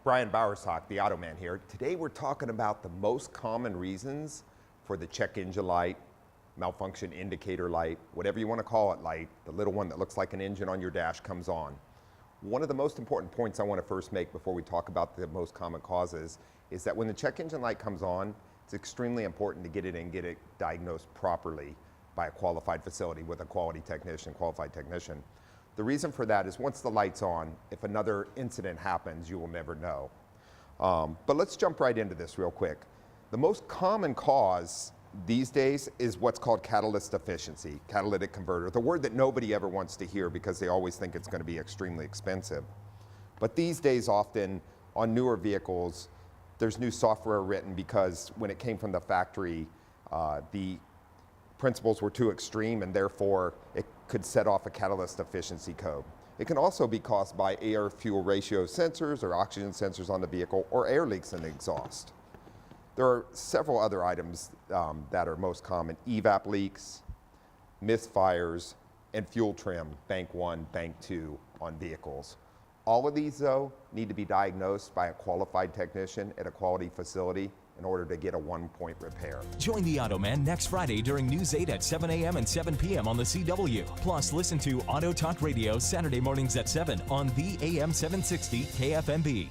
Brian Bowersock, the Auto Man here. Today we're talking about the most common reasons for the check engine light, malfunction indicator light, whatever you want to call it light, the little one that looks like an engine on your dash comes on. One of the most important points I want to first make before we talk about the most common causes is that when the check engine light comes on, it's extremely important to get it diagnosed properly by a qualified facility with a qualified technician. The reason for that is once the light's on, if another incident happens, you will never know. But let's jump right into this real quick. The most common cause these days is what's called catalyst deficiency, catalytic converter, the word that nobody ever wants to hear because they always think it's going to be extremely expensive. But these days often on newer vehicles, there's new software written because when it came from the factory, the principles were too extreme and therefore it could set off a catalyst deficiency code. It can also be caused by air-fuel ratio sensors or oxygen sensors on the vehicle or air leaks in the exhaust. There are several other items that are most common: evap leaks, misfires, and fuel trim, bank 1, bank 2 on vehicles. All of these, though, need to be diagnosed by a qualified technician at a quality facility in order to get a one-point repair. Join the Auto Man next Friday during News 8 at 7 a.m. and 7 p.m. on the CW. Plus, listen to Auto Talk Radio Saturday mornings at 7 on the AM 760 KFMB.